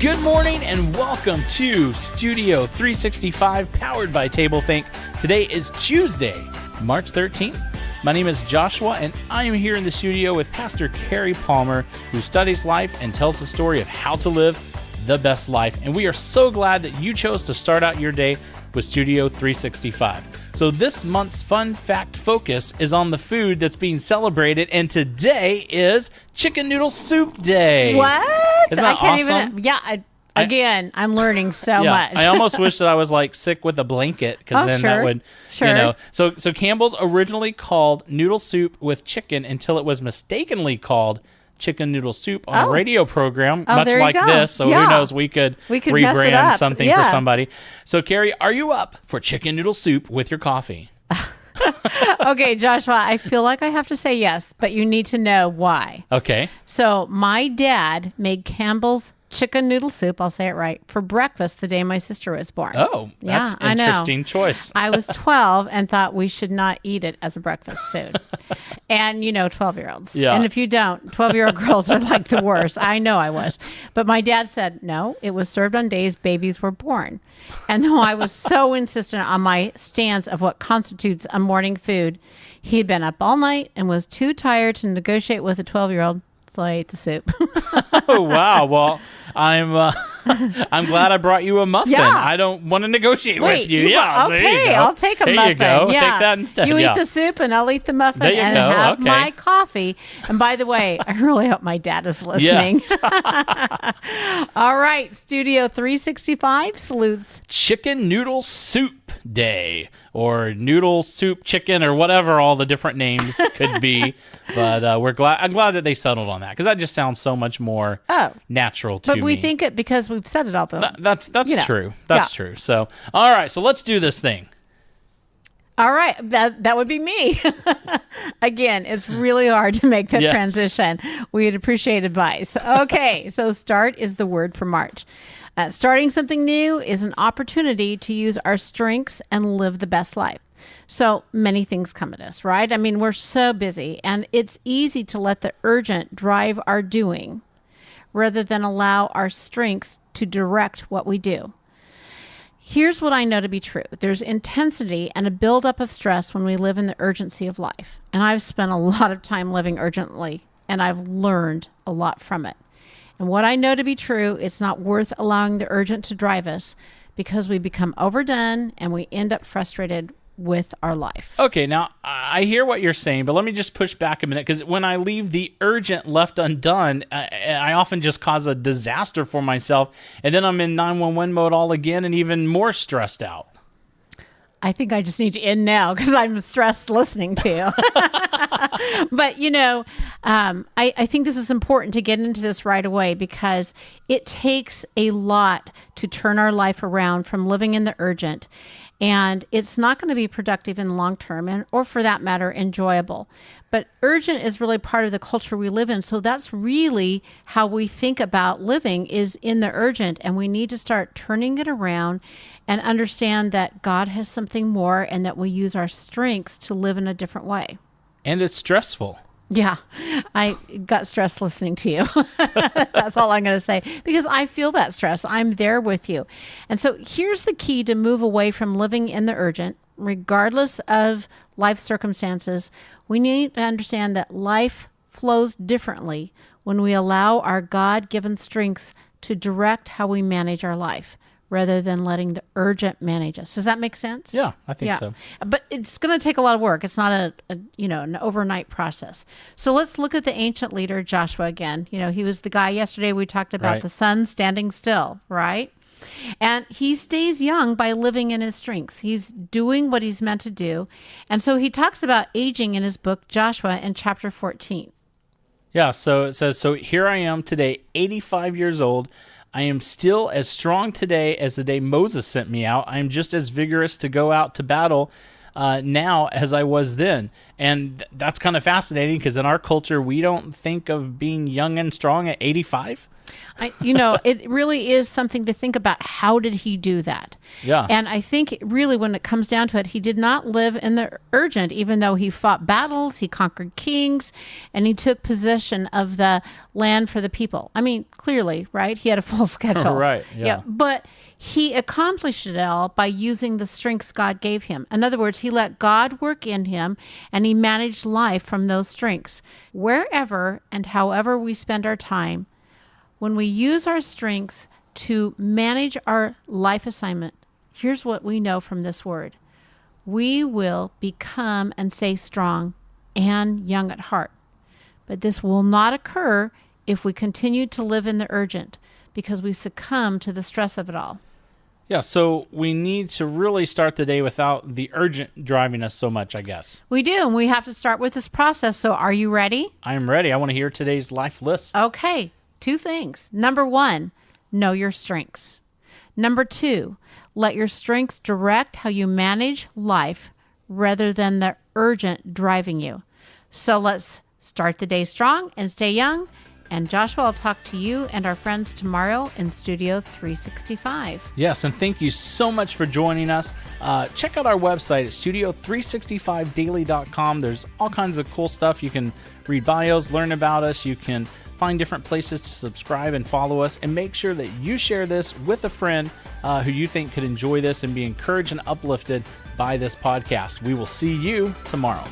Good morning and welcome to Studio 365 powered by TableThink. Today is Tuesday, March 13th. My name is Joshua and I am here in the studio with Pastor Kerrie Palmer, who studies life and tells the story of how to live the best life. And we are so glad that you chose to start out your day with Studio 365. So this month's fun fact focus is on the food that's being celebrated, and today is Chicken Noodle Soup Day. What? Isn't that awesome? Again, I'm learning so much. I almost wish that I was like sick with a blanket, because then that would, you know. So Campbell's originally called noodle soup with chicken until it was mistakenly called chicken noodle soup on a radio program, much like this. So who knows, we could rebrand something for somebody. So Kerrie, are you up for chicken noodle soup with your coffee? Okay, Joshua, I feel like I have to say yes, but you need to know why. Okay. So my dad made Campbell's chicken noodle soup, I'll say it right, for breakfast the day my sister was born. Oh, that's an interesting choice. I was 12 and thought we should not eat it as a breakfast food. And 12-year-olds. Yeah. And if you don't, 12-year-old girls are like the worst. I know I was. But my dad said, no, it was served on days babies were born. And though I was so insistent on my stance of what constitutes a morning food, he'd been up all night and was too tired to negotiate with a 12-year-old. So I ate the soup. Oh, wow. Well, I'm glad I brought you a muffin. Yeah. I don't want to negotiate with you. Okay, so there you go. I'll take a muffin. There you go. Yeah. Take that instead. You eat the soup and I'll eat the muffin and have my coffee. And by the way, I really hope my dad is listening. Yes. All right. Studio 365 salutes Chicken Noodle Soup Day, or noodle soup chicken, or whatever all the different names could be. But I'm glad that they settled on that, because that just sounds so much more natural to me. But we think it because we've said it all the That's true. That's true. So, all right. So let's do this thing. All right. That would be me. Again, it's really hard to make that transition. We'd appreciate advice. Okay. So start is the word for March. Starting something new is an opportunity to use our strengths and live the best life. So many things come at us, right? I mean, we're so busy, and it's easy to let the urgent drive our doing rather than allow our strengths to direct what we do. Here's what I know to be true. There's intensity and a buildup of stress when we live in the urgency of life. And I've spent a lot of time living urgently, and I've learned a lot from it. And what I know to be true, it's not worth allowing the urgent to drive us, because we become overdone and we end up frustrated with our life. Okay, now I hear what you're saying, but let me just push back a minute, because when I leave the urgent left undone, I often just cause a disaster for myself, and then I'm in 911 mode all again and even more stressed out. I think I just need to end now because I'm stressed listening to you. But, I think this is important to get into this right away, because it takes a lot to turn our life around from living in the urgent. And it's not going to be productive in the long term, or for that matter, enjoyable. But urgent is really part of the culture we live in. So that's really how we think about living, is in the urgent. And we need to start turning it around and understand that God has something more, and that we use our strengths to live in a different way. And it's stressful. Yeah, I got stressed listening to you. That's all I'm going to say, because I feel that stress. I'm there with you. And so here's the key to move away from living in the urgent, regardless of life circumstances. We need to understand that life flows differently when we allow our God-given strengths to direct how we manage our life, rather than letting the urgent manage us. Does that make sense? Yeah, I think so. But it's going to take a lot of work. It's not an overnight process. So let's look at the ancient leader, Joshua, again. He was the guy yesterday we talked about, the sun standing still, right? And he stays young by living in his strengths. He's doing what he's meant to do. And so he talks about aging in his book, Joshua, in chapter 14. Yeah, so it says, "So here I am today, 85 years old. I am still as strong today as the day Moses sent me out. I am just as vigorous to go out to battle now as I was then. And that's kind of fascinating because in our culture, we don't think of being young and strong at 85. It really is something to think about. How did he do that? Yeah. And I think really when it comes down to it, he did not live in the urgent, even though he fought battles, he conquered kings, and he took possession of the land for the people. I mean, clearly, right? He had a full schedule. Right. Yeah. But he accomplished it all by using the strengths God gave him. In other words, he let God work in him, and he managed life from those strengths. Wherever and however we spend our time, when we use our strengths to manage our life assignment, here's what we know from this word. We will become and stay strong and young at heart. But this will not occur if we continue to live in the urgent, because we succumb to the stress of it all. Yeah, so we need to really start the day without the urgent driving us so much, I guess. We do, and we have to start with this process. So are you ready? I am ready. I want to hear today's life list. Okay, 2 things. Number 1, know your strengths. Number 2, let your strengths direct how you manage life rather than the urgent driving you. So let's start the day strong and stay young. And Joshua, I'll talk to you and our friends tomorrow in Studio 365. Yes, and thank you so much for joining us. Check out our website at studio365daily.com. There's all kinds of cool stuff. You can read bios, learn about us. You can find different places to subscribe and follow us. And make sure that you share this with a friend who you think could enjoy this and be encouraged and uplifted by this podcast. We will see you tomorrow.